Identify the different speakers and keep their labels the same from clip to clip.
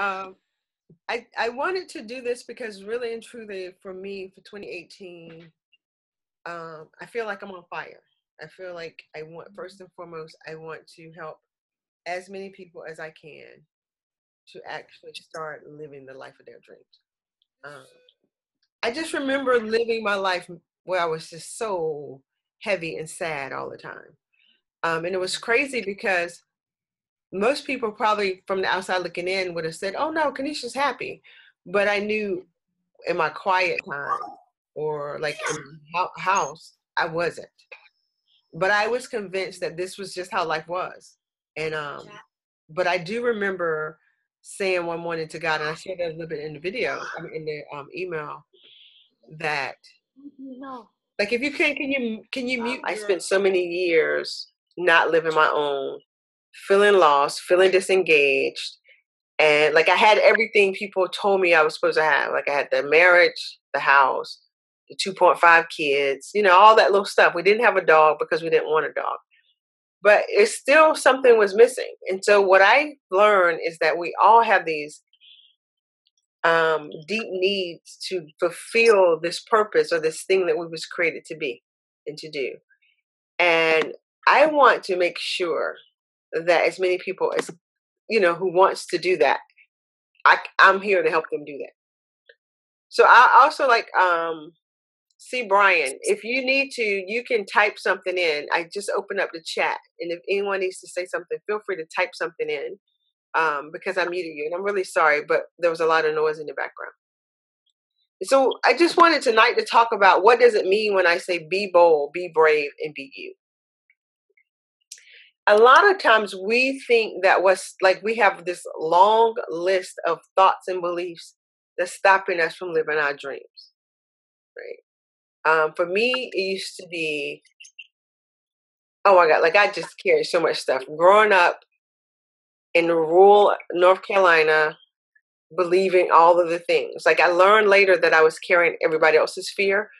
Speaker 1: Um, I wanted to do this because really and truly for me, for 2018, I feel like I'm on fire. I feel like I want, first and foremost, I want to help as many people as I can to actually start living the life of their dreams. Um, I just remember living my life where I was just so heavy and sad all the time. And it was crazy because most people probably from the outside looking in would have said, "Oh no, Kanisha's happy," but I knew in my quiet time or like in my house, I wasn't. But I was convinced that this was just how life was. And but I do remember saying one morning to God, and I shared that a little bit in the video, I mean, in the email, that like if you can you mute? I spent so many years not living my own, feeling lost, feeling disengaged. And like I had everything people told me I was supposed to have. Like I had the marriage, the house, the 2.5 kids, all that little stuff. We didn't have a dog because we didn't want a dog. But it's still something was missing. And so what I learned is that we all have these deep needs to fulfill this purpose or this thing that we was created to be and to do. And I want to make sure that as many people as who wants to do that, I'm here to help them do that. So I also like see Brian, if you need to, you can type something in. I just opened up the chat, and if anyone needs to say something, feel free to type something in because I muted you, and I'm really sorry, but there was a lot of noise in the background. So I just wanted tonight to talk about what does it mean when I say be bold, be brave, and be you. A lot of times we think that we have this long list of thoughts and beliefs that's stopping us from living our dreams, right? For me, it used to be, oh my God, like I just carried so much stuff. Growing up in rural North Carolina, believing all of the things. Like I learned later that I was carrying everybody else's fear.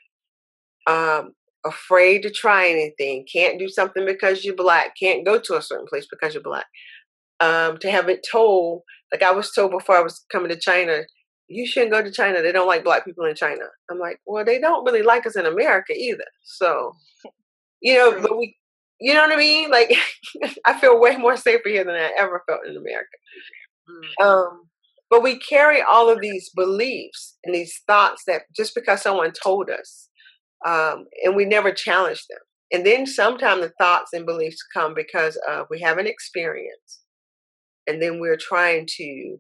Speaker 1: Afraid to try anything, can't do something because you're Black, can't go to a certain place because you're Black. To have it told, like I was told before I was coming to China, you shouldn't go to China. They don't like Black people in China. I'm like, well, they don't really like us in America either. So, but we, you know what I mean? Like, I feel way more safer here than I ever felt in America. But we carry all of these beliefs and these thoughts that just because someone told us, and we never challenge them. And then sometimes the thoughts and beliefs come because we have an experience. And then we're trying to,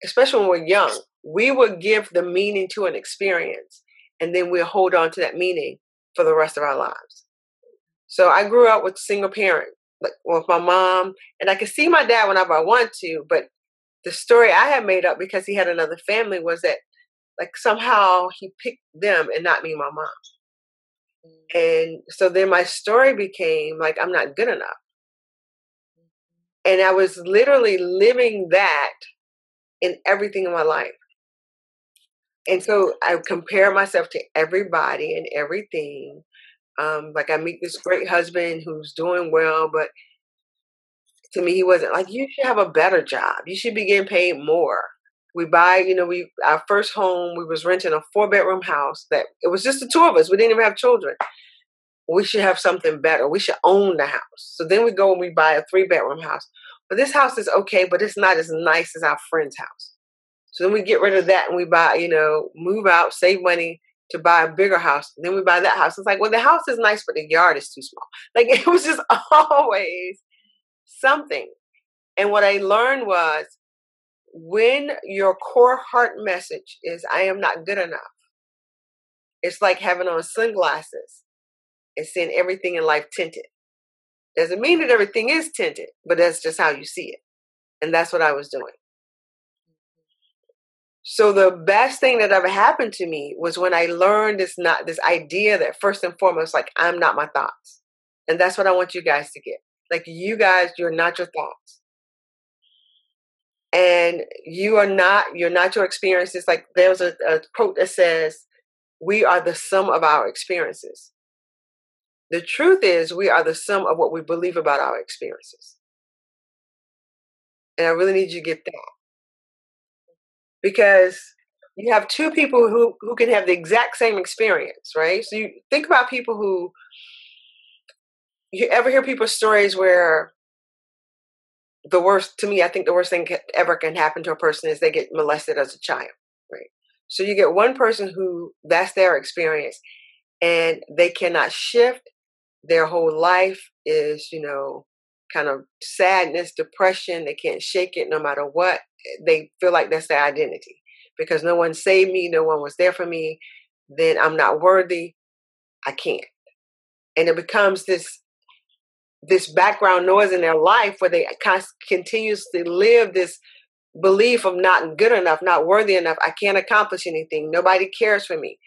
Speaker 1: especially when we're young, we will give the meaning to an experience. And then we'll hold on to that meaning for the rest of our lives. So I grew up with a single parent, like with my mom. And I could see my dad whenever I want to. But the story I had made up because he had another family was that like somehow he picked them and not me and my mom. And so then my story became like, I'm not good enough. And I was literally living that in everything in my life. And so I compare myself to everybody and everything. Like I meet this great husband who's doing well, but to me, he wasn't. Like, you should have a better job. You should be getting paid more. We buy, our first home, we was renting a 4-bedroom house that it was just the two of us. We didn't even have children. We should have something better. We should own the house. So then we go and we buy a 3-bedroom house. But this house is okay, but it's not as nice as our friend's house. So then we get rid of that and we buy, move out, save money to buy a bigger house. And then we buy that house. It's like, well, the house is nice, but the yard is too small. Like it was just always something. And what I learned was, when your core heart message is, I am not good enough, it's like having on sunglasses and seeing everything in life tinted. Doesn't mean that everything is tinted, but that's just how you see it. And that's what I was doing. So the best thing that ever happened to me was when I learned this idea that first and foremost, like I'm not my thoughts. And that's what I want you guys to get. Like you guys, you're not your thoughts. And you're not your experiences. Like there's a quote that says, we are the sum of our experiences. The truth is we are the sum of what we believe about our experiences. And I really need you to get that. because you have two people who can have the exact same experience, right? So you think about people who, you ever hear people's stories where the worst, to me, I think the worst thing ever can happen to a person is they get molested as a child, right? So you get one person who that's their experience and they cannot shift. Their whole life is, kind of sadness, depression. They can't shake it no matter what. They feel like that's their identity because no one saved me, no one was there for me. Then I'm not worthy. I can't. And it becomes this background noise in their life where they continuously live this belief of not good enough, not worthy enough. I can't accomplish anything. Nobody cares for me.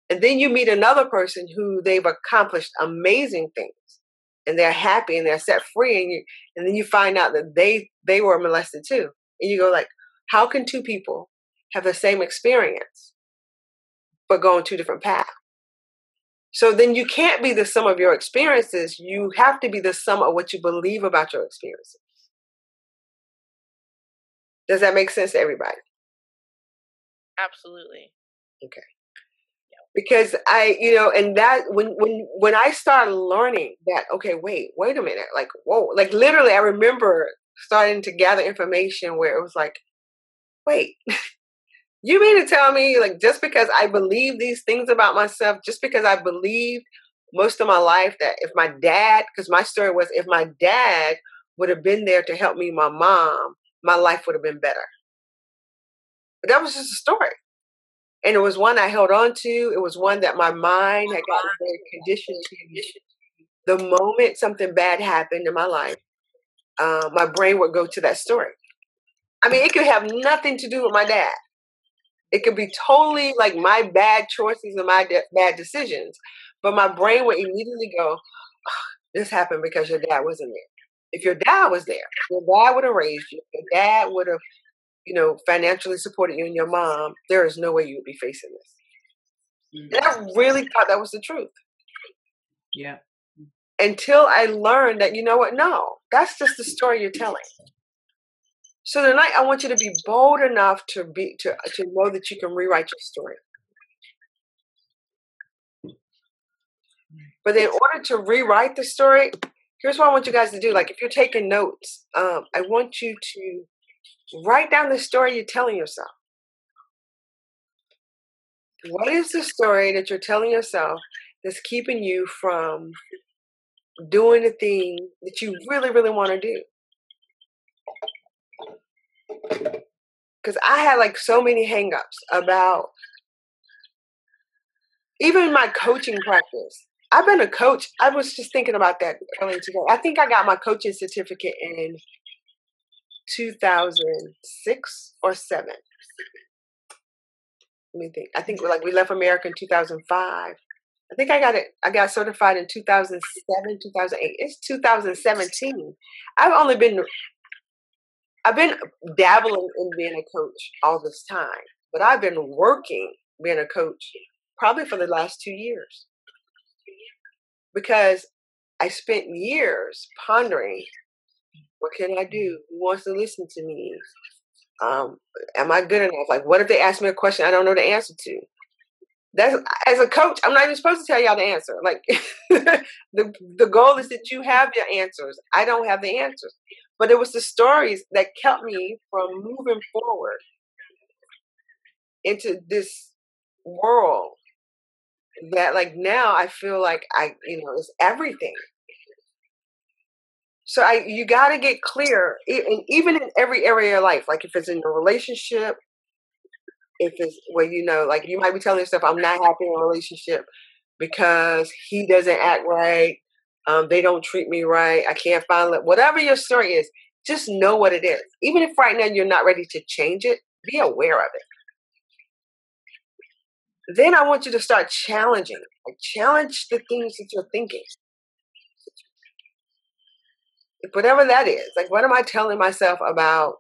Speaker 1: And then you meet another person who they've accomplished amazing things and they're happy and they're set free. And then you find out that they were molested too. And you go like, how can two people have the same experience but go on two different paths? So then you can't be the sum of your experiences. You have to be the sum of what you believe about your experiences. Does that make sense to everybody?
Speaker 2: Absolutely.
Speaker 1: Okay. Because and that when I started learning that, okay, wait a minute, like, whoa, like literally I remember starting to gather information where it was like, wait, you mean to tell me like just because I believe these things about myself, just because I believed most of my life that if my dad, because my story was if my dad would have been there to help me, my mom, my life would have been better. But that was just a story. And it was one I held on to. It was one that my mind had gotten very conditioned to. The moment something bad happened in my life, my brain would go to that story. I mean, it could have nothing to do with my dad. It could be totally like my bad choices and my bad decisions. But my brain would immediately go, oh, this happened because your dad wasn't there. If your dad was there, your dad would have raised you. Your dad would have, financially supported you and your mom. There is no way you would be facing this. And I really thought that was the truth.
Speaker 3: Yeah.
Speaker 1: Until I learned that, you know what? No, that's just the story you're telling. So tonight, I want you to be bold enough to know that you can rewrite your story. But in order to rewrite the story, here's what I want you guys to do. Like, if you're taking notes, I want you to write down the story you're telling yourself. What is the story that you're telling yourself that's keeping you from doing the thing that you really, really want to do? Because I had like so many hangups about even my coaching practice. I've been a coach. I was just thinking about that earlier today. I think I got my coaching certificate in 2006 or 7. Let me think. I think like we left America in 2005. I think I got it. I got certified in 2007, 2008. It's 2017. I've been dabbling in being a coach all this time, but I've been working being a coach probably for the last 2 years because I spent years pondering, what can I do? Who wants to listen to me? Am I good enough? Like, what if they ask me a question I don't know the answer to? That's, as a coach, I'm not even supposed to tell y'all the answer. Like, the goal is that you have your answers. I don't have the answers. But it was the stories that kept me from moving forward into this world that, like, now I feel like it's everything. So you got to get clear, even in every area of your life. Like if it's in a relationship, if it's like you might be telling yourself, I'm not happy in a relationship because he doesn't act right. They don't treat me right. I can't find whatever your story is. Just know what it is. Even if right now you're not ready to change it, be aware of it. Then I want you to start challenging. Like challenge the things that you're thinking. Whatever that is. Like, what am I telling myself about,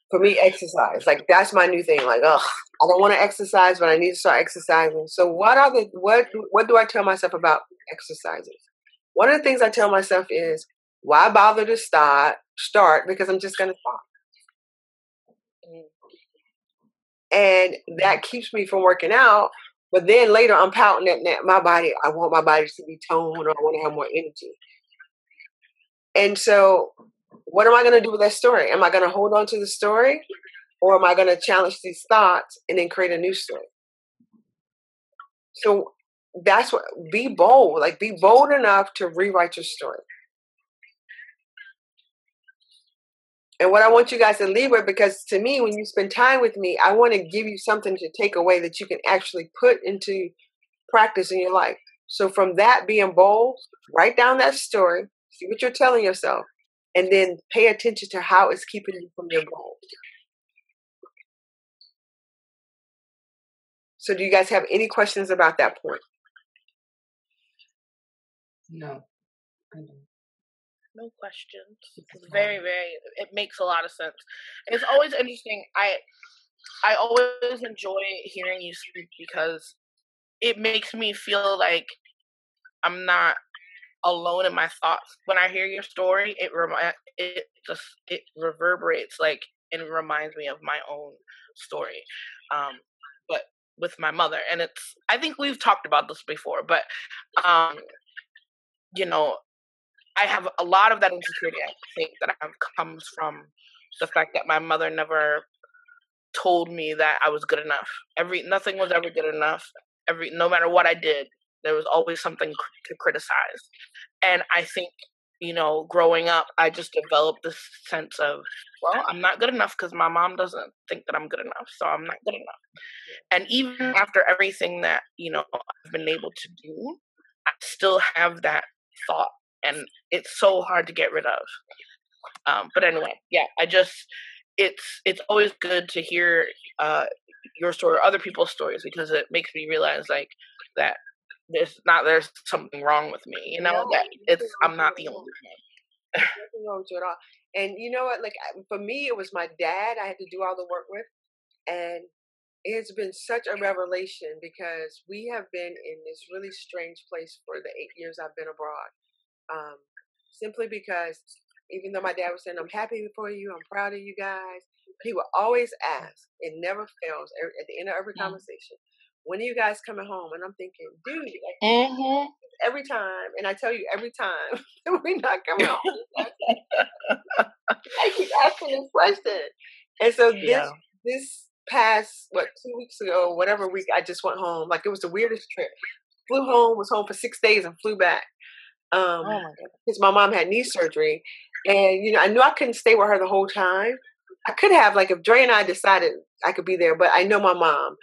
Speaker 1: for me, exercise? Like, that's my new thing. Like, I don't want to exercise, but I need to start exercising. So what do I tell myself about exercising? One of the things I tell myself is, why bother to start because I'm just going to stop. And that keeps me from working out. But then later I'm pouting at my body. I want my body to be toned, or I want to have more energy. And so what am I going to do with that story? Am I going to hold on to the story, or am I going to challenge these thoughts and then create a new story? So that's what, be bold, like be bold enough to rewrite your story. And what I want you guys to leave with, because to me, when you spend time with me, I want to give you something to take away that you can actually put into practice in your life. So from that being bold, write down that story, see what you're telling yourself, and then pay attention to how it's keeping you from your goal. So do you guys have any questions about that point?
Speaker 2: No, I don't.
Speaker 3: No questions. It's very, it makes a lot of sense. It's always interesting. I always enjoy hearing you speak because it makes me feel like I'm not alone in my thoughts. When I hear your story, it reverberates like, and it reminds me of my own story. But with my mother, and I think we've talked about this before, but you know, I have a lot of that insecurity, I think, that comes from the fact that my mother never told me that I was good enough. Nothing was ever good enough. No matter what I did, there was always something to criticize. And I think, growing up, I just developed this sense of, well, I'm not good enough because my mom doesn't think that I'm good enough, so I'm not good enough. And even after everything that, I've been able to do, I still have that thought. And it's so hard to get rid of. But anyway, yeah, it's always good to hear your story or other people's stories, because it makes me realize like that there's something wrong with me, that I'm not the only one.
Speaker 1: Nothing wrong with you at all. And you know what? Like for me, it was my dad I had to do all the work with, and it's been such a revelation because we have been in this really strange place for the 8 years I've been abroad. Simply because even though my dad was saying, I'm happy for you, I'm proud of you guys, he would always ask, it never fails, at the end of every conversation, when are you guys coming home? And I'm thinking, dude, like, every time, and I tell you every time, we're not coming home. I keep asking this question. And so this past, 2 weeks ago, whatever week, I just went home. Like, it was the weirdest trip. Flew home, was home for 6 days, and flew back. Because my mom had knee surgery, and I knew I couldn't stay with her the whole time. I could have, like, if Dre and I decided I could be there, but I know my mom.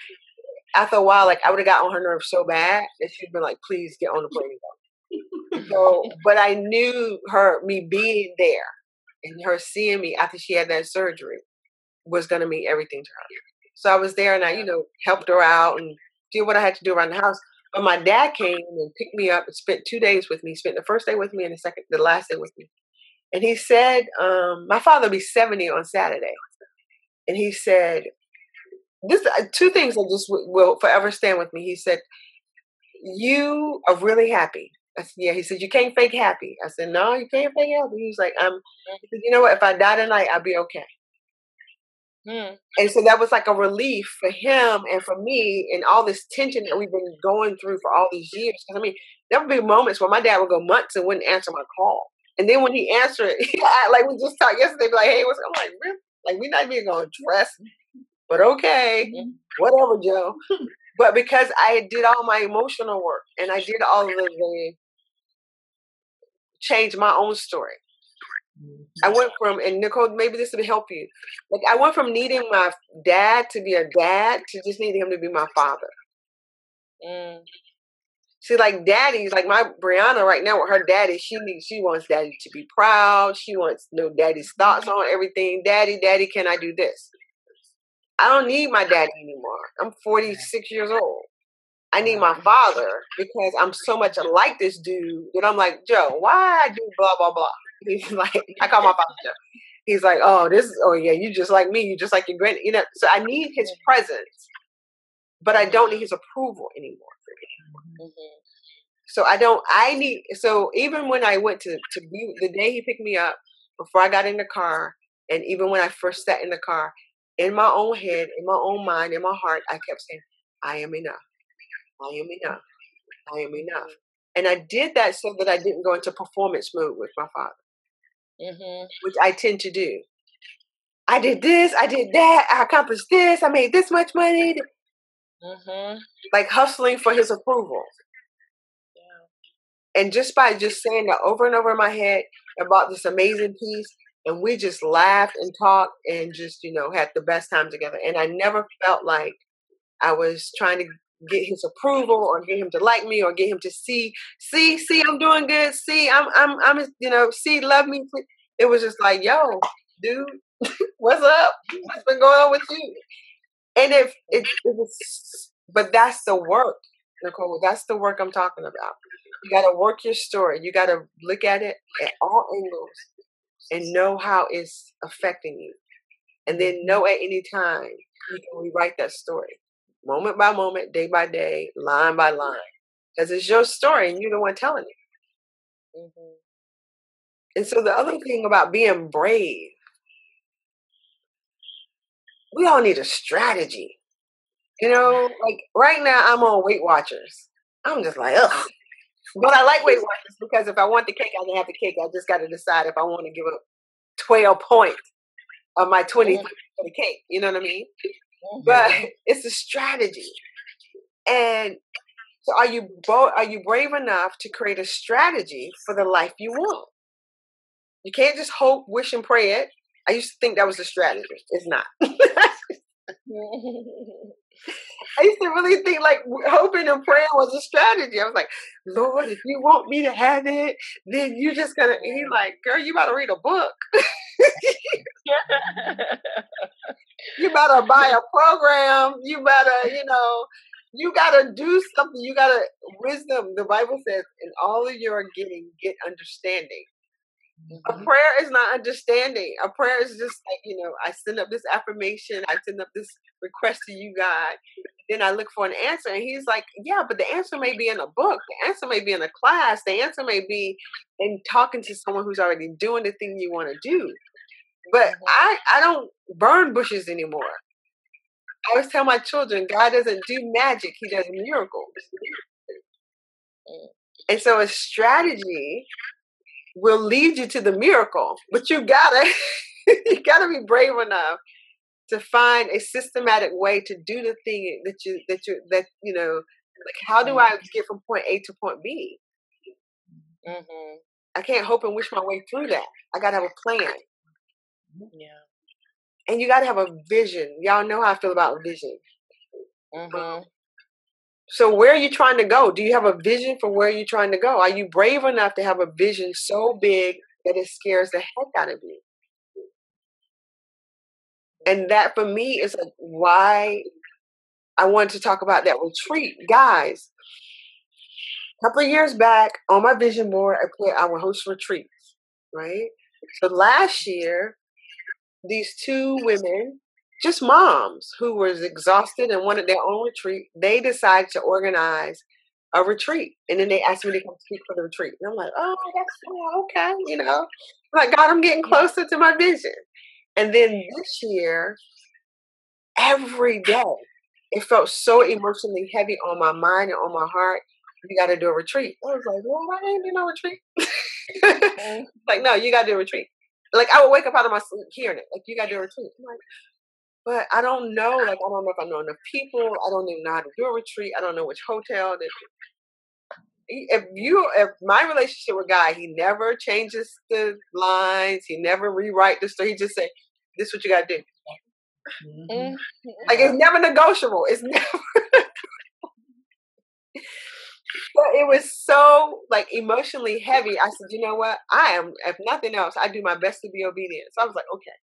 Speaker 1: After a while, like, I would have got on her nerves so bad that she'd been like, "Please get on the plane." So, but I knew me being there and her seeing me after she had that surgery was going to mean everything to her. So I was there, and I, helped her out and did what I had to do around the house. But my dad came and picked me up and spent 2 days with me. He spent the first day with me and the last day with me. And he said, my father will be 70 on Saturday. And he said, this 2 things that just will forever stand with me. He said, you are really happy. I said, yeah. He said, you can't fake happy. I said, no, you can't fake happy. He was like, he said, you know what? If I die tonight, I'll be okay. And so that was like a relief for him and for me, and all this tension that we've been going through for all these years. Because I mean, there would be moments where my dad would go months and wouldn't answer my call, and then when he answered, like we just talked yesterday, be like, "Hey, what's?" I'm like, really? Like, we're not even going to dress, but okay, whatever, Joe. But because I did all my emotional work and I did all of the change my own story. I went from, and Nicole, maybe this will help you. Like, I went from needing my dad to be a dad to just needing him to be my father. See, like daddies, like my Brianna right now with her daddy, she wants daddy to be proud. She wants to know daddy's thoughts on everything. Daddy, can I do this? I don't need my daddy anymore. I'm 46 years old. I need my father because I'm so much like this dude that I'm like, Joe, why I do blah, blah, blah. He's like, I call my father Joe. He's like, yeah, you just like me. You just like your granny. So I need his presence, but I don't need his approval anymore. So even when I went to be, the day he picked me up, before I got in the car, and even when I first sat in the car, in my own head, in my own mind, in my heart, I kept saying, I am enough. I am enough. I am enough. And I did that so that I didn't go into performance mode with my father, which I tend to do. I did this, I did that, I accomplished this, I made this much money. Like hustling for his approval. Yeah. And just by just saying that over and over in my head about this amazing piece, and we just laughed and talked and just, had the best time together. And I never felt like I was trying to get his approval or get him to like me or get him to see, I'm doing good. See, I'm, see, love me. It was just like, yo, dude, what's up? What's been going on with you? And if it was, but that's the work, Nicole. That's the work I'm talking about. You got to work your story. You got to look at it at all angles and know how it's affecting you. And then know at any time you can rewrite that story, moment by moment, day by day, line by line, because it's your story and you're the one telling it. And so the other thing about being brave, we all need a strategy. Like right now I'm on Weight Watchers. I'm just like, ugh. But I like Weight Watchers because if I want the cake, I can have the cake. I just got to decide if I want to give up 12 points of my 20 for the cake. You know what I mean? But it's a strategy. And so are you brave enough to create a strategy for the life you want? You can't just hope, wish, and pray it. I used to think that was a strategy. It's not. I used to really think like hoping and praying was a strategy. I was like, Lord, if you want me to have it, then you just gonna. And he's like, girl, you better read a book. You better buy a program. You better, you gotta do something. You gotta wisdom. The Bible says, in all of your getting, get understanding. A prayer is not understanding. A prayer is just like, I send up this affirmation. I send up this request to you, God. Then I look for an answer. And he's like, yeah, but the answer may be in a book. The answer may be in a class. The answer may be in talking to someone who's already doing the thing you want to do. But I don't burn bushes anymore. I always tell my children, God doesn't do magic. He does miracles. And so a strategy will lead you to the miracle, but you gotta be brave enough to find a systematic way to do the thing that like how do I get from point A to point B? I can't hope and wish my way through that. I gotta have a plan. And you gotta have a vision. Y'all know how I feel about vision. So where are you trying to go? Do you have a vision for where you're trying to go? Are you brave enough to have a vision so big that it scares the heck out of you? And that for me is why I wanted to talk about that retreat. Guys, a couple of years back on my vision board, I put I would host retreats, right? So last year, these two women, just moms who was exhausted and wanted their own retreat, they decided to organize a retreat. And then they asked me to come speak for the retreat. And I'm like, oh, that's cool. Okay. I'm like, God, I'm getting closer to my vision. And then this year, every day, it felt so emotionally heavy on my mind and on my heart. You got to do a retreat. I was like, well, I ain't do no retreat. Like, no, you got to do a retreat. Like, I would wake up out of my sleep hearing it. Like, you got to do a retreat. I'm like, but I don't know. Like, I don't know if I know enough people. I don't even know how to do a retreat. I don't know which hotel. If my relationship with God, he never changes the lines. He never rewrite the story. He just say, this is what you got to do. Like, it's never negotiable. It's never. But it was so like emotionally heavy. I said, you know what? If nothing else, I do my best to be obedient. So I was like, okay.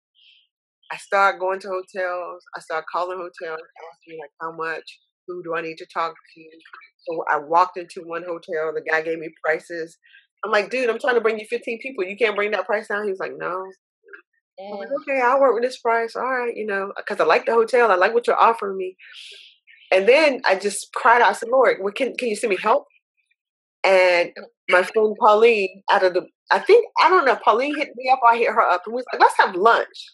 Speaker 1: I started going to hotels. I started calling hotels, asking like how much, who do I need to talk to? So I walked into one hotel. The guy gave me prices. I'm like, dude, I'm trying to bring you 15 people. You can't bring that price down. He was like, no. I'm like, okay, I'll work with this price. All right, because I like the hotel. I like what you're offering me. And then I just cried out. I said, Lord, can you send me help? And my friend Pauline, I don't know, Pauline hit me up or I hit her up. And we was like, let's have lunch.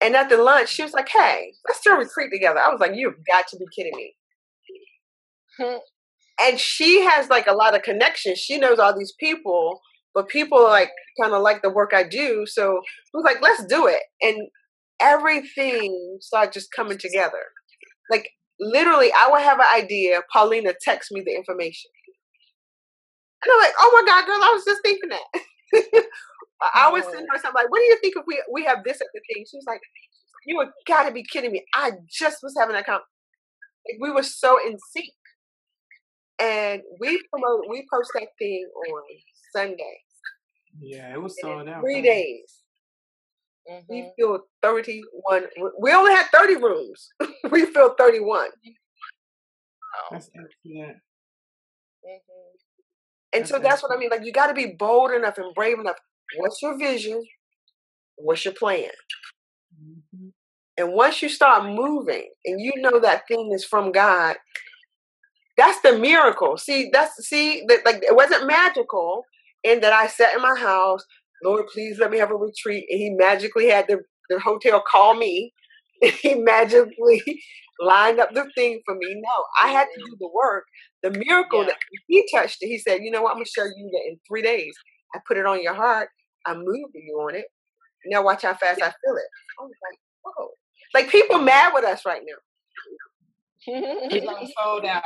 Speaker 1: And at the lunch, she was like, "Hey, let's do a retreat together." I was like, "You've got to be kidding me." And she has like a lot of connections. She knows all these people, but people like kind of like the work I do. So she was like, "Let's do it." And everything started just coming together. Like literally, I would have an idea. Paulina texts me the information. And I'm like, "Oh my God, girl, I was just thinking that." I always send her something like, "What do you think if we have this at the thing?" She's like, "You have got to be kidding me. I just was having that conversation." Like, we were so in sync. And we post that thing on Sunday.
Speaker 2: Yeah, it was sold out.
Speaker 1: 3 days. We filled 31. We only had 30 rooms. We filled 31.
Speaker 2: That's excellent.
Speaker 1: And so that's what I mean. Like, you got to be bold enough and brave enough. What's your vision? What's your plan? And once you start moving and you know that thing is from God, that's the miracle. See, like it wasn't magical in that I sat in my house, "Lord, please let me have a retreat." And he magically had the hotel call me. He magically lined up the thing for me. No, I had to do the work. The miracle that he touched it. He said, "You know what? I'm going to show you that in 3 days. I put it on your heart. I moved you on it. Now watch how fast I feel it." I was like, whoa. Like, people mad with us right now.
Speaker 2: It's sold out.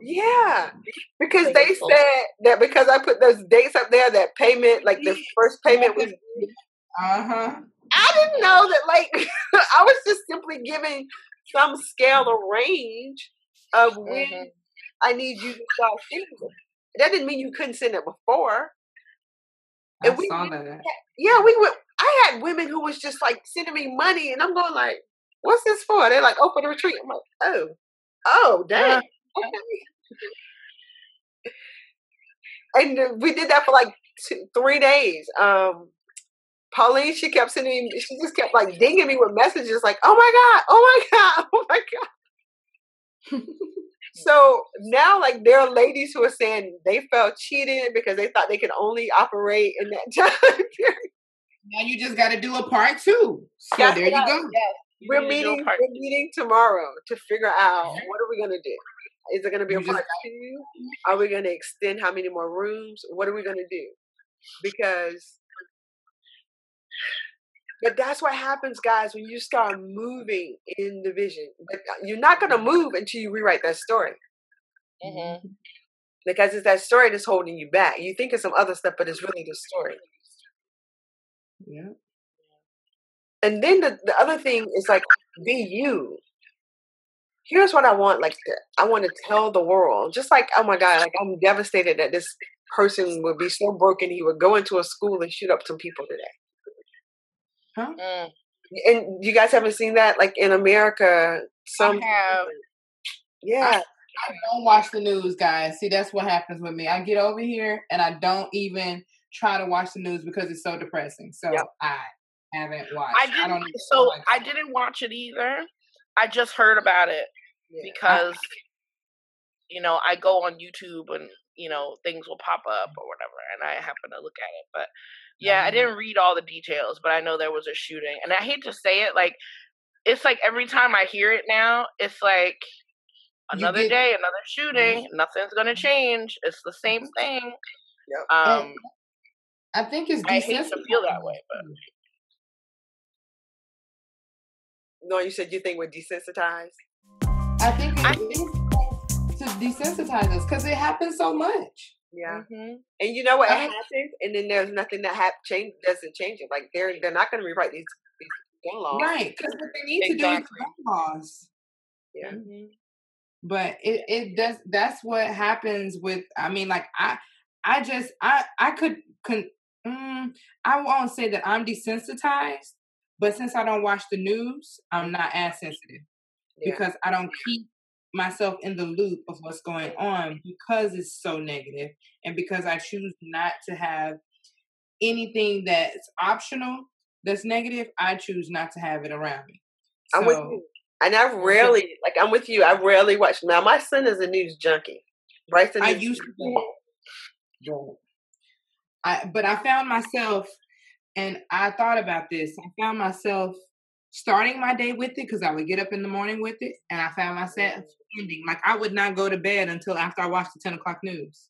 Speaker 1: Yeah, because they said that because I put those dates up there, that payment, like the first payment was. I didn't know that. Like, I was just simply giving some scale or range of when I need you to start thinking. That didn't mean you couldn't send it before. And we saw that. Yeah, we went. I had women who was just like sending me money, and I'm going like, "What's this for?" They're like, "Oh, for the retreat." I'm like, "Oh, dang." Okay. And we did that for like 3 days. Pauline, she kept sending me, she just kept like dinging me with messages like, "Oh my God, oh my God, oh my God." So now, like, there are ladies who are saying they felt cheated because they thought they could only operate in that time period.
Speaker 2: Now you just got to do a part 2. So there you go.
Speaker 1: Yes. We're meeting tomorrow to figure out what are we going to do. Is it going to be a part 2? Are we going to extend how many more rooms? What are we going to do? But that's what happens, guys, when you start moving in the vision. But you're not going to move until you rewrite that story. Because it's that story that's holding you back. You think of some other stuff, but it's really the story.
Speaker 2: Yeah.
Speaker 1: And then the other thing is like, be you. Here's what I want. Like, I want to tell the world, just like, oh my God, like, I'm devastated that this person would be so broken he would go into a school and shoot up some people today. And you guys haven't seen that? Like, in America, some
Speaker 3: have.
Speaker 1: Yeah.
Speaker 2: I don't watch the news, guys. See, that's what happens with me. I get over here and I don't even try to watch the news because it's so depressing. So I haven't watched.
Speaker 3: I didn't watch it either. I just heard about it because I go on YouTube and things will pop up or whatever, and I happen to look at it. But I didn't read all the details, but I know there was a shooting, and I hate to say it, like, it's like every time I hear it now, it's like another day, another shooting. Nothing's gonna change. It's the same thing.
Speaker 2: I think it's.
Speaker 3: I hate to feel that way, but.
Speaker 1: No, you said you think we're desensitized?
Speaker 2: I think to desensitize us because it happens so much.
Speaker 1: Yeah. And you know what happens? And then there's nothing that doesn't change it. Like, they're not going to rewrite these gun laws.
Speaker 2: Right. Because what they need to do is gun laws.
Speaker 1: Yeah.
Speaker 2: But it does. That's what happens with. I mean, like, I won't say that I'm desensitized. But since I don't watch the news, I'm not as sensitive because I don't keep myself in the loop of what's going on because it's so negative and because I choose not to have anything that's optional that's negative. I choose not to have it around me. So,
Speaker 1: I'm with you. And I rarely, like, I'm with you. I rarely watch. Now, my son is a news junkie. Bryson
Speaker 2: I used to be. But I found myself. And I thought about this. I found myself starting my day with it, because I would get up in the morning with it, and I found myself ending. Like, I would not go to bed until after I watched the 10 o'clock news.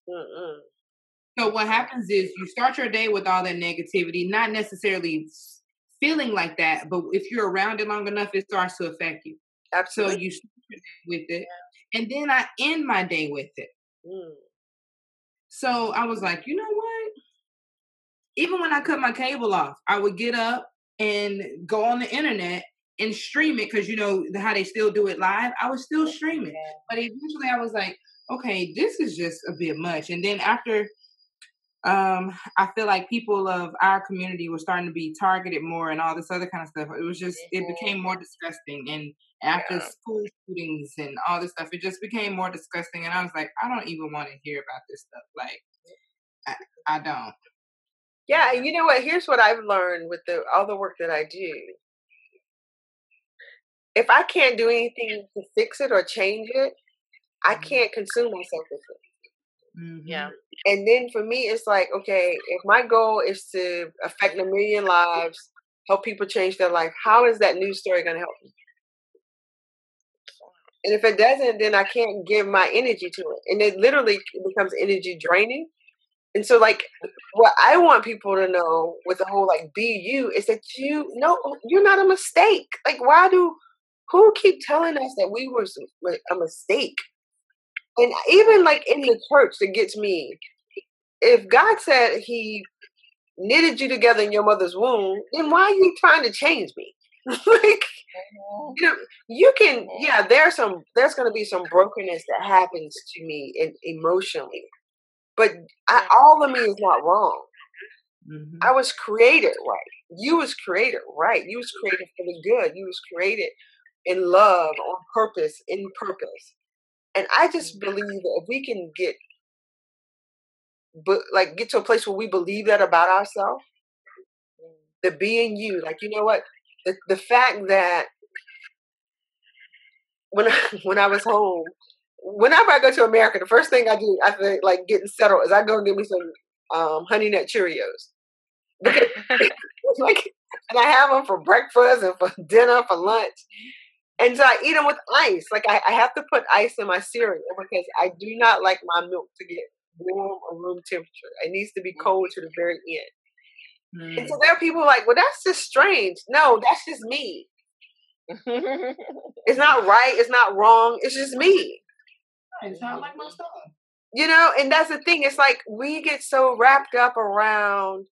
Speaker 2: So what happens is you start your day with all that negativity, not necessarily feeling like that, but if you're around it long enough, it starts to affect you.
Speaker 1: Absolutely.
Speaker 2: So you start your day with it, and then I end my day with it. So I was like, you know what? Even when I cut my cable off, I would get up and go on the internet and stream it, because you know how they still do it live. I was still streaming, but eventually I was like, okay, this is just a bit much. And then after, I feel like people of our community were starting to be targeted more and all this other kind of stuff. It was just, it became more disgusting. And after school shootings and all this stuff, it just became more disgusting. And I was like, I don't even want to hear about this stuff. Like, I don't.
Speaker 1: Yeah, and you know what? Here's what I've learned with all the work that I do. If I can't do anything to fix it or change it, I can't consume myself with it.
Speaker 3: Yeah.
Speaker 1: And then for me, it's like, okay, if my goal is to affect 1 million lives, help people change their life, how is that news story going to help me? And if it doesn't, then I can't give my energy to it. And it literally becomes energy draining. And so, like, what I want people to know with the whole, like, be you is that you're not a mistake. Like, who keep telling us that we were a mistake? And even, like, in the church, that gets me. If God said he knitted you together in your mother's womb, then why are you trying to change me? Like, you know, you can, there's going to be some brokenness that happens to me emotionally. But all of me is not wrong. I was created right. You was created right. You was created for the good. You was created in love, on purpose, in purpose. And I just believe that if we can get to a place where we believe that about ourselves, the being you, like, you know what, the fact that when I was home, whenever I go to America, the first thing I do after like getting settled is I go and get me some Honey Nut Cheerios. Because, like, and I have them for breakfast and for dinner, for lunch. And so I eat them with ice. Like, I have to put ice in my cereal because I do not like my milk to get warm or room temperature. It needs to be cold to the very end. And so there are people like, well, that's just strange. No, that's just me. It's not right. It's not wrong. It's just me.
Speaker 2: It's not like my stuff.
Speaker 1: You know, and that's the thing. It's like we get so wrapped up around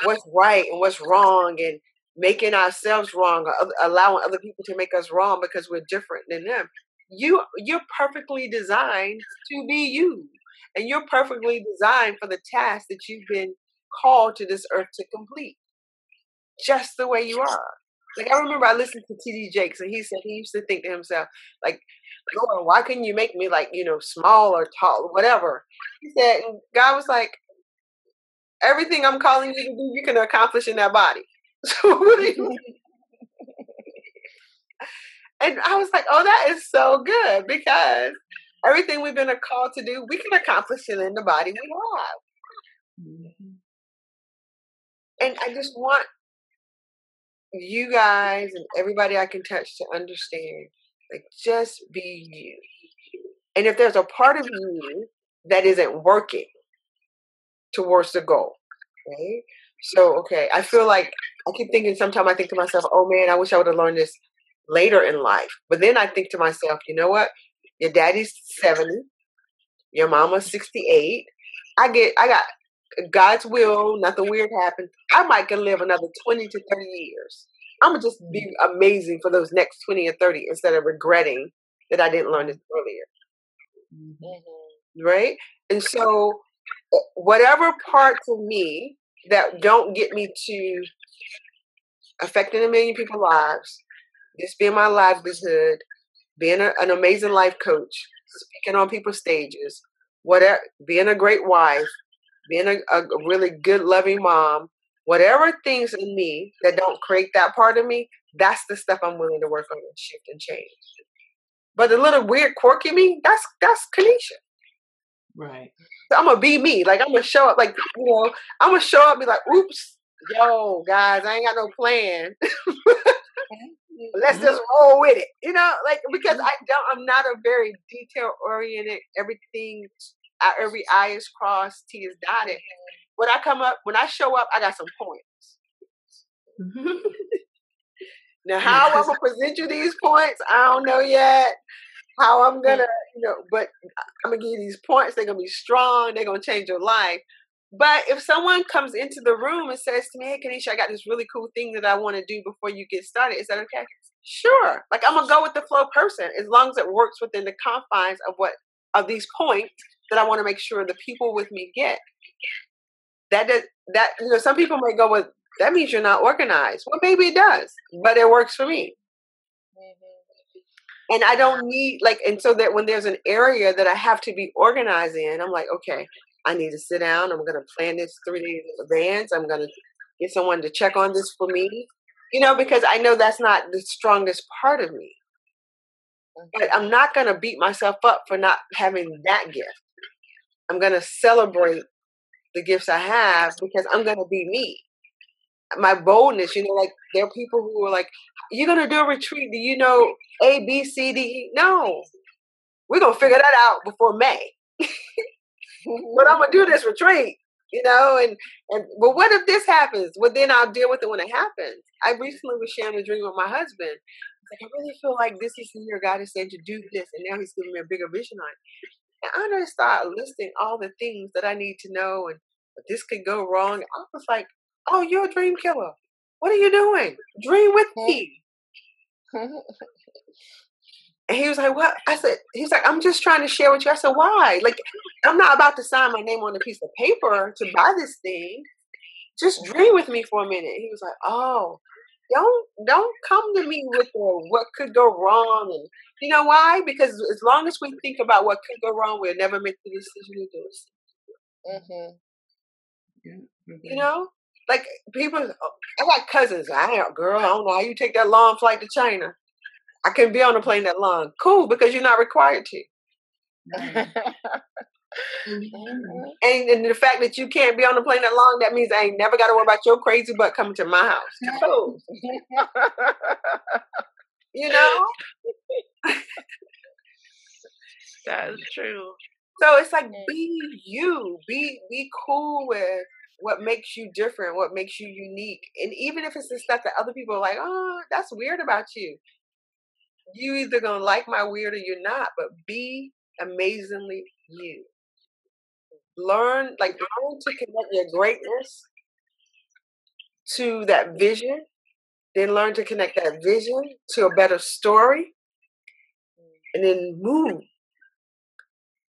Speaker 1: what's right and what's wrong and making ourselves wrong or allowing other people to make us wrong because we're different than them. You're perfectly designed to be you. And you're perfectly designed for the task that you've been called to this earth to complete. Just the way you are. Like, I remember I listened to T.D. Jakes, and he said he used to think to himself, like, Lord, why couldn't you make me, like, you know, small or tall or whatever? He said, and God was like, everything I'm calling you to do, you can accomplish in that body. So what do you And I was like, oh, that is so good, because everything we've been called to do, we can accomplish it in the body we have. And I just want you guys and everybody I can touch to understand, like, just be you. And if there's a part of you that isn't working towards the goal, right? So, okay, I feel like I keep thinking, sometimes I think to myself, oh man, I wish I would have learned this later in life. But then I think to myself, you know what? Your daddy's 70, your mama's 68. I got God's will, nothing weird happened. I might can live another 20 to 30 years. I'm going to just be amazing for those next 20 or 30 instead of regretting that I didn't learn this earlier. Right? And so whatever parts of me that don't get me to affecting 1 million people's lives, this being my livelihood, being an amazing life coach, speaking on people's stages, whatever, being a great wife, being a really good, loving mom, whatever things in me that don't create that part of me, that's the stuff I'm willing to work on and shift and change. But the little weird, quirky me, that's Kanisha.
Speaker 2: Right.
Speaker 1: So I'm going to be me. Like, I'm going to show up, like, you know, I'm going to show up and be like, oops, yo, guys, I ain't got no plan. Let's just roll with it, like, because I'm not a very detail oriented, everything, every I is crossed, T is dotted. When I show up, I got some points. Now, how I'm gonna present you these points, I don't know yet. How I'm gonna, but I'm gonna give you these points. They're gonna be strong. They're gonna change your life. But if someone comes into the room and says to me, "Hey, Kanisha, I got this really cool thing that I want to do before you get started," is that okay? Sure. Like, I'm gonna go with the flow person, as long as it works within the confines of these points that I want to make sure the people with me get. That some people might go with, that means you're not organized. Well, maybe it does, but it works for me. And I don't need, and so that when there's an area that I have to be organized in, I'm like, okay, I need to sit down. I'm going to plan this 3 days in advance. I'm going to get someone to check on this for me, because I know that's not the strongest part of me. But I'm not going to beat myself up for not having that gift. I'm going to celebrate the gifts I have, because I'm going to be me. My boldness, like, there are people who are like, you're going to do a retreat. Do you know A, B, C, D, E? No. We're going to figure that out before May. But I'm going to do this retreat, but what if this happens? Well, then I'll deal with it when it happens. I recently was sharing a dream with my husband. I really feel like this is the year God is saying to do this, and now he's giving me a bigger vision on it. And I just started listing all the things that I need to know, and this could go wrong. I was like, oh, you're a dream killer. What are you doing? Dream with me. And he was like, what? He's like, I'm just trying to share with you. I said, why? Like, I'm not about to sign my name on a piece of paper to buy this thing. Just dream with me for a minute. He was like, oh, don't come to me with what could go wrong. And you know why? Because as long as we think about what could go wrong, we'll never make the decision to do it. Like, people, I got cousins. I don't know how you take that long flight to China. I couldn't be on a plane that long. Cool, because you're not required to. And the fact that you can't be on a plane that long, that means I ain't never got to worry about your crazy butt coming to my house. Cool.
Speaker 3: That is true.
Speaker 1: So it's like, be you. Be cool with what makes you different, what makes you unique. And even if it's the stuff that other people are like, oh, that's weird about you. You either gonna like my weird or you're not, but be amazingly you. Learn to connect your greatness to that vision, then learn to connect that vision to a better story, and then move.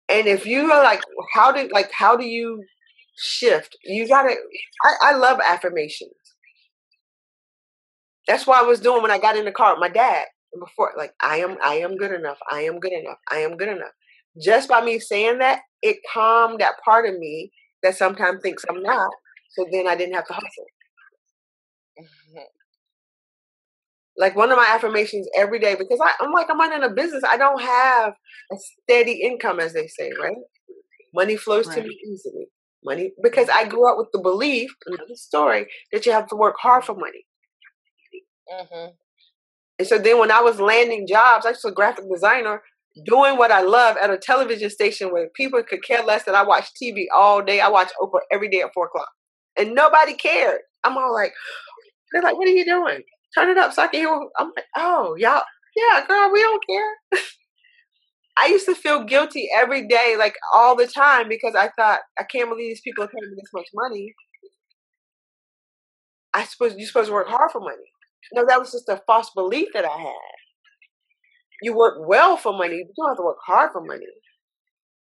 Speaker 1: And if you are like, how do you shift? You gotta. I love affirmations. That's what I was doing when I got in the car with my dad. Before, like, I am good enough. I am good enough. I am good enough. Just by me saying that, it calmed that part of me that sometimes thinks I'm not. So then I didn't have to hustle. Like, one of my affirmations every day, because I'm running a business. I don't have a steady income, as they say, right? Money flows to me easily. Money, because I grew up with the belief, another story, that you have to work hard for money. And so then when I was landing jobs, I was a graphic designer doing what I love at a television station where people could care less that I watch TV all day. I watch Oprah every day at 4 o'clock. And nobody cared. I'm all like, they're like, what are you doing? Turn it up so I can hear. I'm like, oh, y'all, yeah, girl, we don't care. I used to feel guilty every day, like all the time, because I thought, I can't believe these people are paying me this much money. You're supposed to work hard for money. No, that was just a false belief that I had. You work well for money, but you don't have to work hard for money.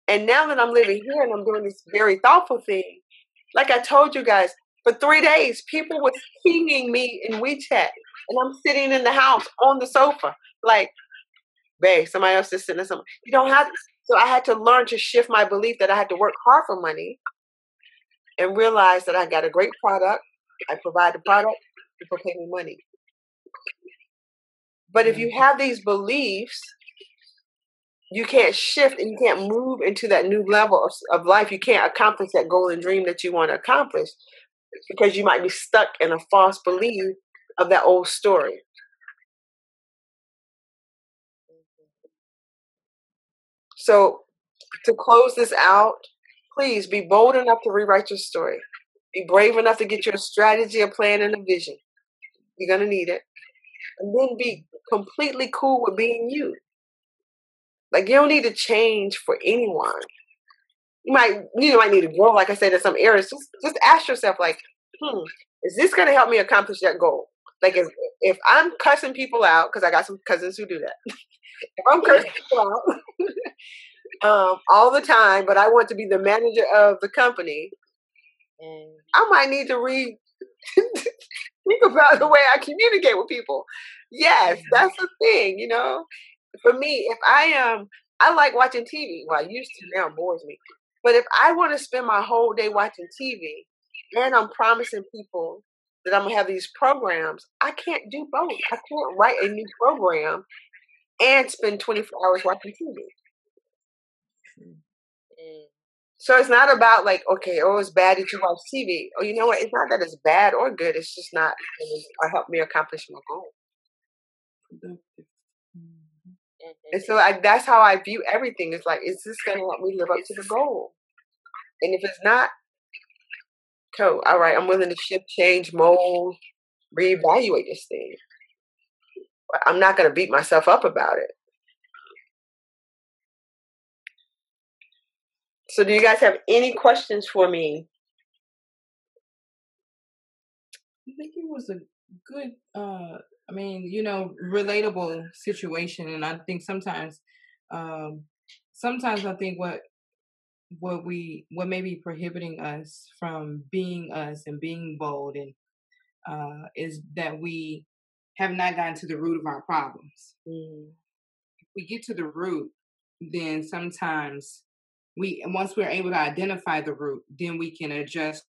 Speaker 1: And now that I'm living here and I'm doing this very thoughtful thing, like I told you guys, for 3 days, people were pinging me in WeChat. And I'm sitting in the house on the sofa, like, babe, somebody else is sitting there. You don't have to. So I had to learn to shift my belief that I had to work hard for money and realize that I got a great product. I provide the product, people pay me money. But if you have these beliefs, you can't shift and you can't move into that new level of life. You can't accomplish that goal and dream that you want to accomplish because you might be stuck in a false belief of that old story. So to close this out, please be bold enough to rewrite your story. Be brave enough to get your strategy, a plan, and a vision. You're going to need it. And then be completely cool with being you. Like, you don't need to change for anyone. You might need to grow, like I said, in some areas. Just ask yourself, like, is this going to help me accomplish that goal? Like, if I'm cussing people out, because I got some cousins who do that. If I'm cursing people out all the time, but I want to be the manager of the company, I might need to think about the way I communicate with people. Yes, that's the thing, you know. For me, if I like watching TV. Well, I used to, now it bores me. But if I want to spend my whole day watching TV and I'm promising people that I'm going to have these programs, I can't do both. I can't write a new program and spend 24 hours watching TV. So it's not about like, okay, oh, it's bad that you watch TV. Oh, you know what? It's not that it's bad or good. It's just not going to help me accomplish my goal. And so that's how I view everything. It's like, is this going to help me live up to the goal? And if it's not, cool. All right, I'm willing to shift, change, mold, reevaluate this thing. But I'm not going to beat myself up about it. So do you guys have any questions for me?
Speaker 2: I think it was a good, relatable situation. And I think sometimes I think what may be prohibiting us from being us and being bold and is that we have not gotten to the root of our problems. If we get to the root, then sometimes once we're able to identify the root, then we can adjust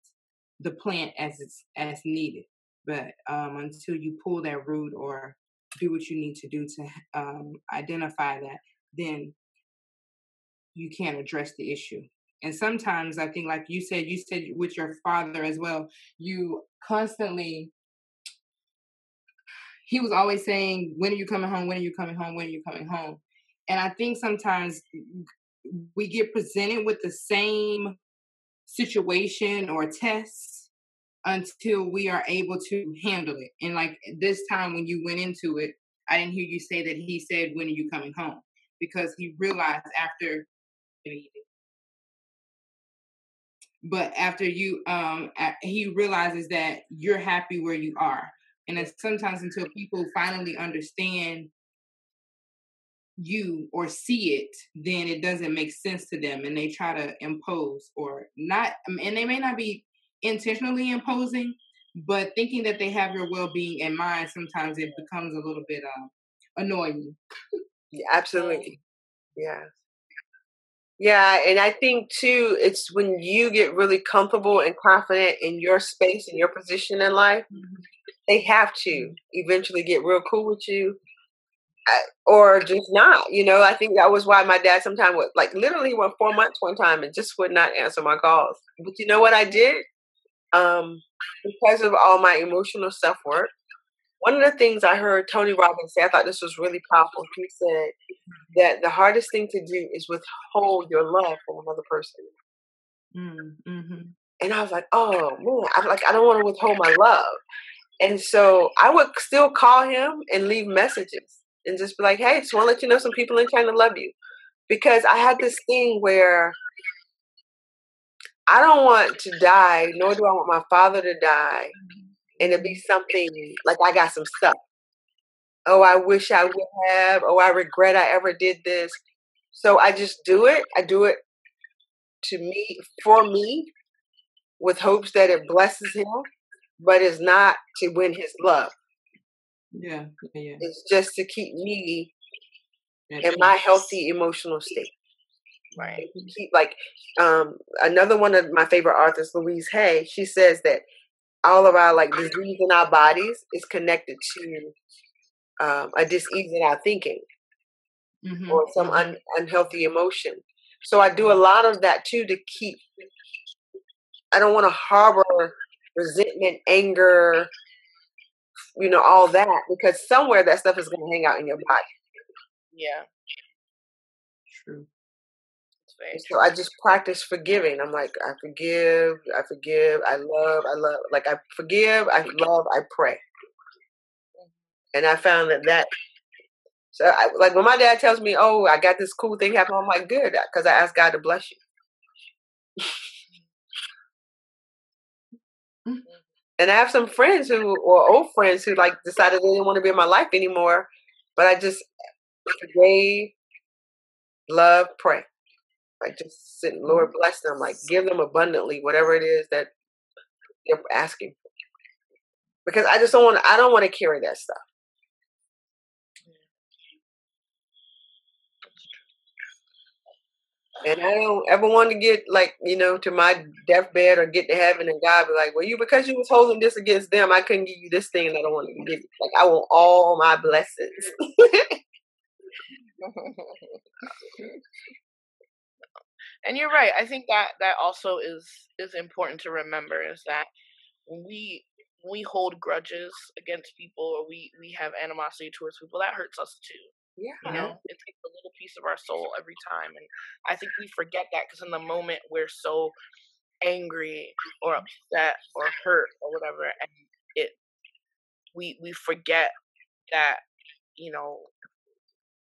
Speaker 2: the plant as needed. But until you pull that root or do what you need to do to identify that, then you can't address the issue. And sometimes I think, like you said with your father as well, you constantly, he was always saying, when are you coming home? When are you coming home? When are you coming home? And I think sometimes we get presented with the same situation or test until we are able to handle it. And like this time when you went into it, I didn't hear you say that he said, when are you coming home? Because he realized after he realizes that you're happy where you are. And it's sometimes until people finally understand you or see it, then it doesn't make sense to them, and they try to impose or not, and they may not be intentionally imposing, but thinking that they have your well-being in mind, sometimes it becomes a little bit annoying.
Speaker 1: Yeah, absolutely. Yeah, and I think too, it's when you get really comfortable and confident in your space and your position in life, they have to eventually get real cool with you. Or just not, I think that was why my dad sometimes would, like, literally went 4 months one time and just would not answer my calls. But you know what I did? Because of all my emotional self-work, one of the things I heard Tony Robbins say, I thought this was really powerful. He said that the hardest thing to do is withhold your love from another person. And I was like, oh man, I don't want to withhold my love. And so I would still call him and leave messages and just be like, hey, just want to let you know some people in China love you. Because I had this thing where I don't want to die, nor do I want my father to die, and to be something like I got some stuff. Oh, I wish I would have. Oh, I regret I ever did this. So I just do it. I do it for me, with hopes that it blesses him, but it's not to win his love.
Speaker 2: Yeah.
Speaker 1: It's just to keep me in my healthy emotional state. Right. Keep, like, another one of my favorite authors, Louise Hay, she says that all of our, like, disease in our bodies is connected to a disease in our thinking or some unhealthy emotion. So I do a lot of that too, to keep, I don't want to harbor resentment, anger, all that, because somewhere that stuff is going to hang out in your body.
Speaker 3: Yeah.
Speaker 2: True.
Speaker 1: So I just practice forgiving. I'm like, I forgive, I love, like I forgive, I love, I pray. And I found that so like when my dad tells me, oh, I got this cool thing happening, I'm like, good, because I asked God to bless you. And I have some friends or old friends who like decided they didn't want to be in my life anymore, but I just forgave, love, pray. Like just sit, Lord bless them, like give them abundantly whatever it is that they're asking for. Because I don't want to carry that stuff. And I don't ever want to get like, to my deathbed or get to heaven and God be like, well, because you was holding this against them, I couldn't give you this thing and I don't want to give you. Like I want all my blessings.
Speaker 3: And you're right. I think that also is important to remember, is that when we hold grudges against people, or we have animosity towards people, that hurts us too.
Speaker 1: Yeah.
Speaker 3: It takes a little piece of our soul every time. And I think we forget that because in the moment we're so angry or upset or hurt or whatever, and we forget that,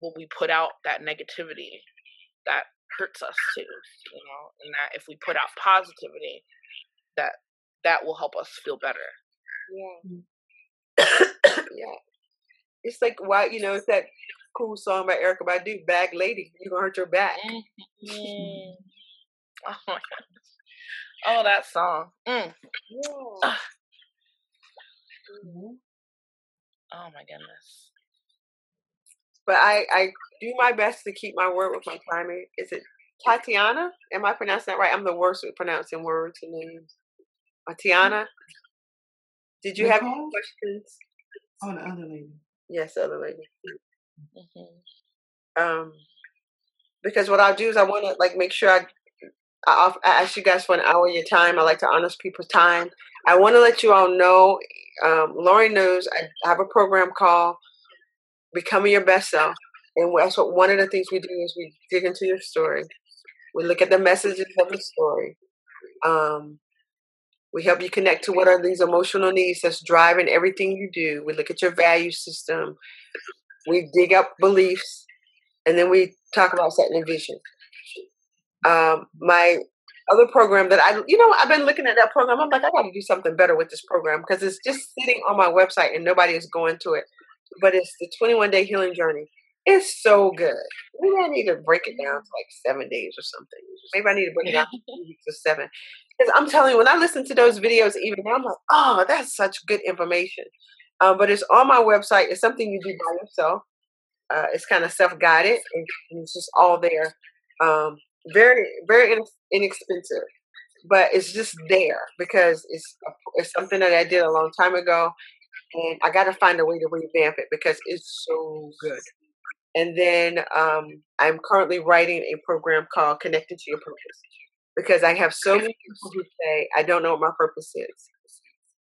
Speaker 3: when we put out that negativity, that hurts us too, and that if we put out positivity, that will help us feel better.
Speaker 1: Yeah. Yeah. It's like, why, it's that cool song by Erykah Badu, Bag Lady, you're gonna hurt your back.
Speaker 3: Mm-hmm. Oh my goodness. Oh, that song. Yeah. Oh my goodness.
Speaker 1: But I do my best to keep my word with my primary. Is it Tatiana? Am I pronouncing that right? I'm the worst with pronouncing words and names. Tatiana? Did you have any questions?
Speaker 2: Oh, the other lady.
Speaker 1: Yes, the other lady. Because what I'll do is I want to like make sure I ask you guys for an hour of your time. I like to honor people's time. I want to let you all know, Laurie knows I have a program called Becoming Your Best Self. And that's what one of the things we do is we dig into your story. We look at the messages of the story. We help you connect to what are these emotional needs that's driving everything you do. We look at your value system. We dig up beliefs. And then we talk about setting a vision. My other program that I've been looking at that program. I'm like, I got to do something better with this program because it's just sitting on my website and nobody is going to it. But it's the 21-day healing journey. It's so good. Maybe I need to break it down to like 7 days or something. Maybe I need to break it down to 2 weeks or 7. Because I'm telling you, when I listen to those videos, even now, I'm like, oh, that's such good information. But it's on my website. It's something you do by yourself. It's kind of self-guided, and it's just all there. Very, very inexpensive, but it's just there because it's something that I did a long time ago, and I got to find a way to revamp it because it's so good. And then I'm currently writing a program called Connected to Your Purpose because I have so many people who say, I don't know what my purpose is.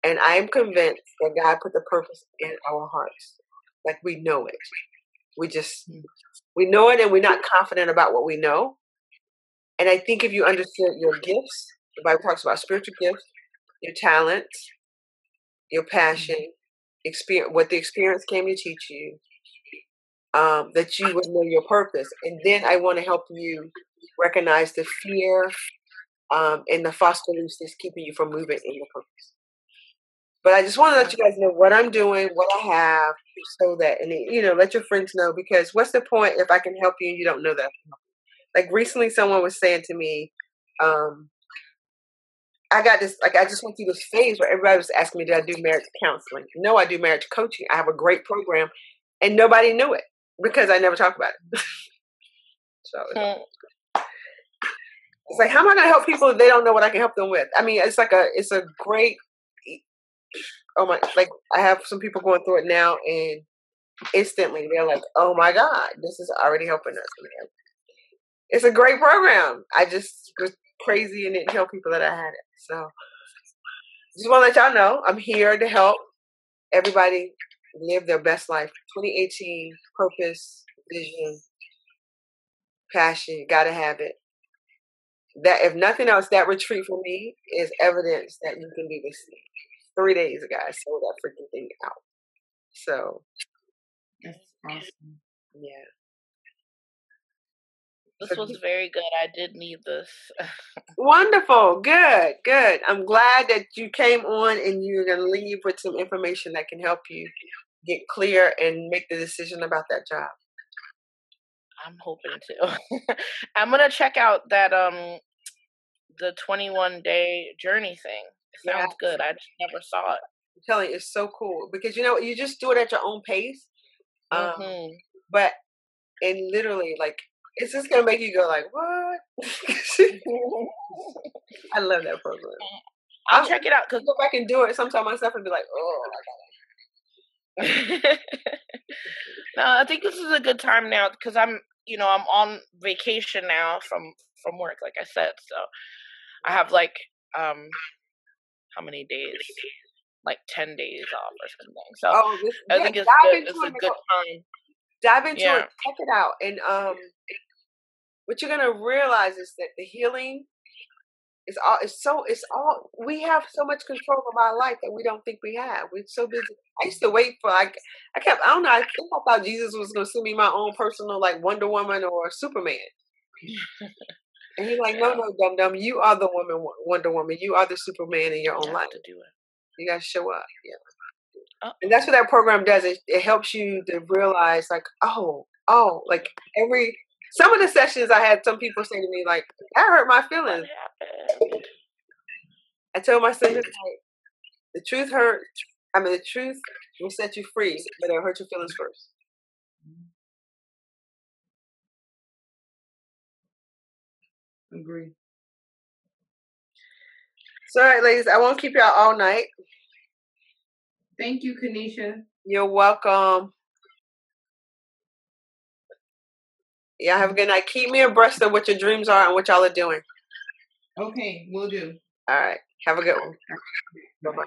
Speaker 1: And I'm convinced that God put the purpose in our hearts. Like we know it. We know it and we're not confident about what we know. And I think if you understood your gifts, the Bible talks about spiritual gifts, your talents, your passion, experience, what the experience came to teach you, that you would know your purpose. And then I want to help you recognize the fear and the false beliefs that's keeping you from moving in your purpose. But I just want to let you guys know what I'm doing, what I have, so that, and let your friends know, because what's the point if I can help you and you don't know that? Like recently someone was saying to me, I got this, like I just went through this phase where everybody was asking me, did I do marriage counseling? No, I do marriage coaching. I have a great program and nobody knew it because I never talk about it. So it's like, how am I going to help people if they don't know what I can help them with? I mean, it's a great, like I have some people going through it now and instantly they're like, oh my God, this is already helping us. It's a great program. I just was crazy and didn't tell people that I had it. So just want to let y'all know I'm here to help everybody live their best life. 2018, purpose, vision, passion, you gotta have it. That, if nothing else, that retreat for me is evidence that you can do this. 3 days ago, I sold that freaking thing out. So,
Speaker 2: that's awesome.
Speaker 1: Yeah.
Speaker 3: This was very good. I did need this.
Speaker 1: Wonderful. Good. I'm glad that you came on and you're going to leave with some information that can help you get clear and make the decision about that job.
Speaker 3: I'm hoping to. I'm going to check out that the 21-day journey thing. It sounds good. I just never saw it.
Speaker 1: I'm telling you, it's so cool because you just do it at your own pace. But and literally, like, it's just gonna make you go like, what? I love that program.
Speaker 3: I'll check it out because
Speaker 1: go back and do it sometime myself and be like, oh, I got it.
Speaker 3: No, I think this is a good time now because I'm on vacation now from work, like I said. So I have like how many days? Like 10 days off or something. So I think it's a good time.
Speaker 1: Dive into it, check it out, and what you're gonna realize is that the healing is all we have so much control of our life that we don't think we have. We're so busy. I used to wait for I thought Jesus was gonna send me my own personal like Wonder Woman or Superman. And he's like, no, dum-dum, you are the Wonder Woman. You are the Superman in your own life.
Speaker 3: To do it.
Speaker 1: You gotta show up. Yeah. And that's what that program does. It helps you to realize, like, like some of the sessions I had some people say to me, like, that hurt my feelings. I told my son, like, the truth hurts. The truth will set you free, but it'll hurt your feelings first.
Speaker 2: Agree.
Speaker 1: So, all right, ladies, I won't keep y'all all night.
Speaker 2: Thank you, Kanisha.
Speaker 1: You're welcome. Yeah, have a good night. Keep me abreast of what your dreams are and what y'all are doing.
Speaker 2: Okay, will do.
Speaker 1: All right. Have a good one. Bye-bye.